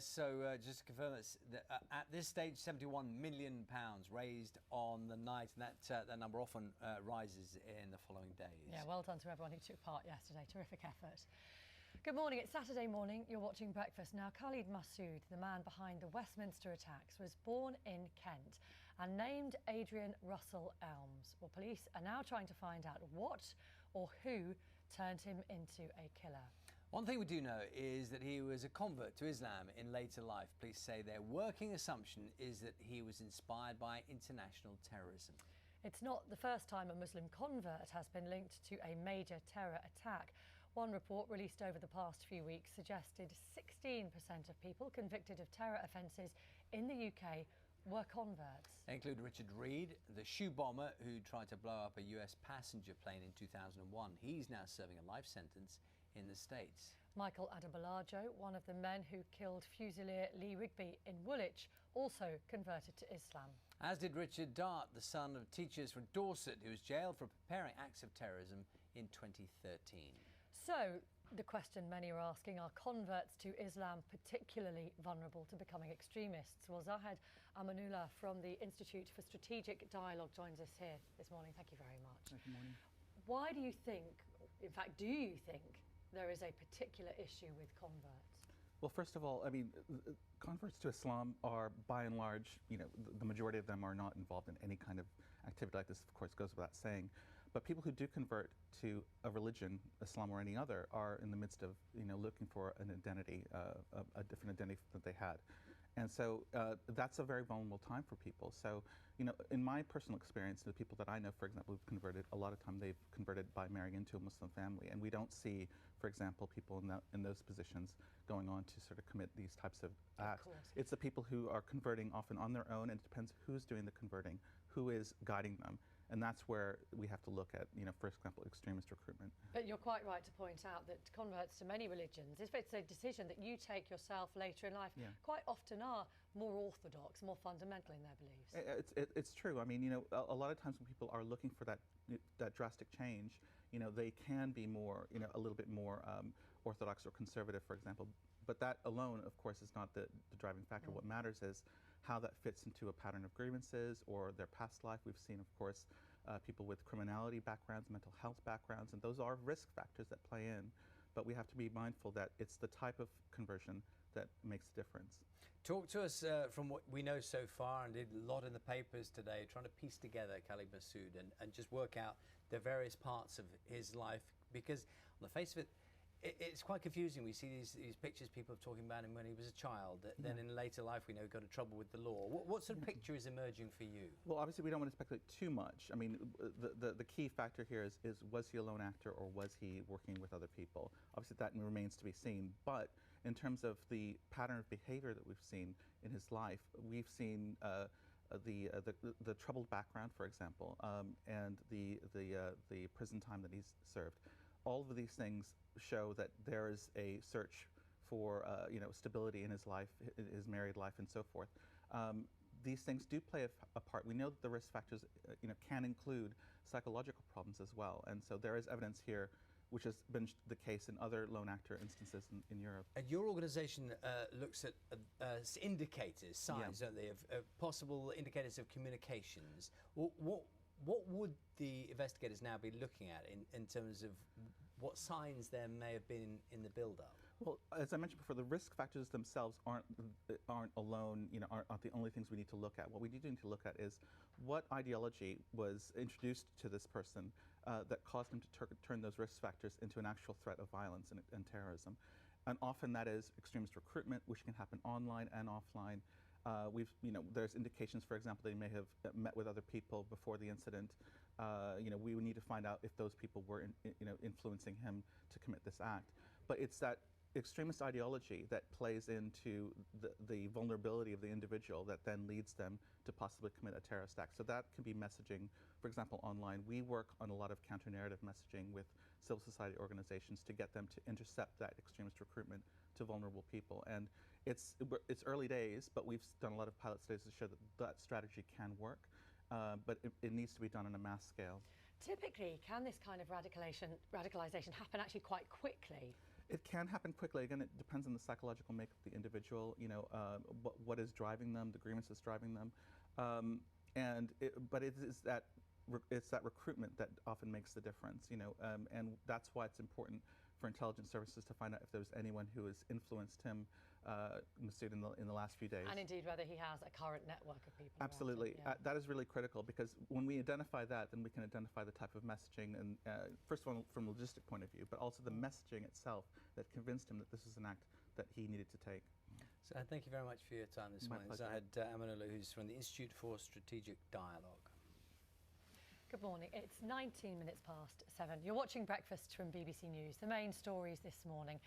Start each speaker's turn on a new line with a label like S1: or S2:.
S1: So just to confirm that at this stage, £71 million raised on the night, and that number often rises in the following days.
S2: Yeah, well done to everyone who took part yesterday. Terrific effort. Good morning. It's Saturday morning. You're watching Breakfast. Now, Khalid Massoud, the man behind the Westminster attacks, was born in Kent and named Adrian Russell Elms. Well, police are now trying to find out what or who turned him into a killer.
S1: One thing we do know is that he was a convert to Islam in later life. Police say their working assumption is that he was inspired by international terrorism.
S2: It's not the first time a Muslim convert has been linked to a major terror attack. One report released over the past few weeks suggested 16% of people convicted of terror offences in the UK were converts.
S1: They include Richard Reed, the shoe bomber who tried to blow up a US passenger plane in 2001. He's now serving a life sentence in the States.
S2: Michael Adebolajo, one of the men who killed Fusilier Lee Rigby in Woolwich, also converted to Islam.
S1: As did Richard Dart, the son of teachers from Dorset, who was jailed for preparing acts of terrorism in 2013.
S2: So, the question many are asking, are converts to Islam particularly vulnerable to becoming extremists? Well, Zahed Amanullah from the Institute for Strategic Dialogue joins us here this morning. Thank you very much.
S3: Good morning.
S2: Why do you think, in fact, do you think there is a particular issue with converts?
S3: Well, first of all, I mean, converts to Islam are, by and large, the majority of them are not involved in any kind of activity like this, of course, goes without saying. But people who do convert to a religion, Islam or any other, are in the midst of, looking for an identity, a different identity that they had. And so that's a very vulnerable time for people. So, in my personal experience, the people that I know, for example, who've converted, a lot of time they've converted by marrying into a Muslim family. And we don't see, for example, people in those positions going on to sort of commit these types of acts. It's the people who are converting often on their own, and it depends who's doing the converting, who is guiding them. And that's where we have to look at, for example, extremist recruitment.
S2: But you're quite right to point out that converts to many religions, if it's a decision that you take yourself later in life, quite often are more orthodox, more fundamental in their beliefs.
S3: It's true. I mean, a lot of times when people are looking for that drastic change, they can be more, a little bit more orthodox or conservative, for example. But that alone, of course, is not the driving factor. What matters is how that fits into a pattern of grievances or their past life. We've seen, of course, people with criminality backgrounds, mental health backgrounds, and those are risk factors that play in. But we have to be mindful that it's the type of conversion that makes a difference.
S1: Talk to us from what we know so far, and did a lot in the papers today, trying to piece together Khalid Massoud and just work out the various parts of his life, because on the face of it, it's quite confusing. We see these pictures, people talking about him when he was a child. Then in later life, we know he got in trouble with the law. What sort of picture is emerging for you?
S3: Well, obviously, we don't want to speculate too much. I mean, the key factor here is was he a lone actor or was he working with other people? Obviously, that remains to be seen. But in terms of the pattern of behavior that we've seen in his life, we've seen the troubled background, for example, and the prison time that he's served. All of these things show that there is a search for stability in his life, his married life, and so forth. These things do play a part. We know that the risk factors can include psychological problems as well, and so there is evidence here, which has been the case in other lone actor instances in Europe.
S1: And your organisation looks at indicators, signs, don't they, of possible indicators of communications. What would the investigators now be looking at in terms of what signs there may have been in the build-up?
S3: Well, as I mentioned before, the risk factors themselves aren't alone, aren't the only things we need to look at. What we do need to look at is what ideology was introduced to this person that caused him to turn those risk factors into an actual threat of violence and terrorism. And often that is extremist recruitment, which can happen online and offline. There's indications, for example, they may have met with other people before the incident. We would need to find out if those people were, influencing him to commit this act. But it's that extremist ideology that plays into the vulnerability of the individual that then leads them to possibly commit a terrorist act. So that can be messaging, for example, online. We work on a lot of counter-narrative messaging with civil society organizations to get them to intercept that extremist recruitment to vulnerable people. And it's early days, but we've done a lot of pilot studies to show that that strategy can work, but it needs to be done on a mass scale.
S2: Typically, can this kind of radicalization happen actually quite quickly?
S3: It can happen quickly. Again, it depends on the psychological makeup of the individual. What is driving them, the grievances driving them, but it's that recruitment that often makes the difference. And that's why it's important for intelligence services to find out if there's anyone who has influenced him, Masood, in the last few days.
S2: And indeed, whether he has a current network of people.
S3: Absolutely.
S2: Around him, yeah.
S3: That is really critical, because when we identify that, then we can identify the type of messaging, and first of all, from a logistic point of view, but also the messaging itself that convinced him that this is an act that he needed to take.
S1: So thank you very much for your time this
S3: My
S1: morning.
S3: pleasure.
S1: Zahed Amanullah, who's from the Institute for Strategic Dialogue.
S2: Good morning. It's 19 minutes past 7. You're watching Breakfast from BBC News. The main stories this morning.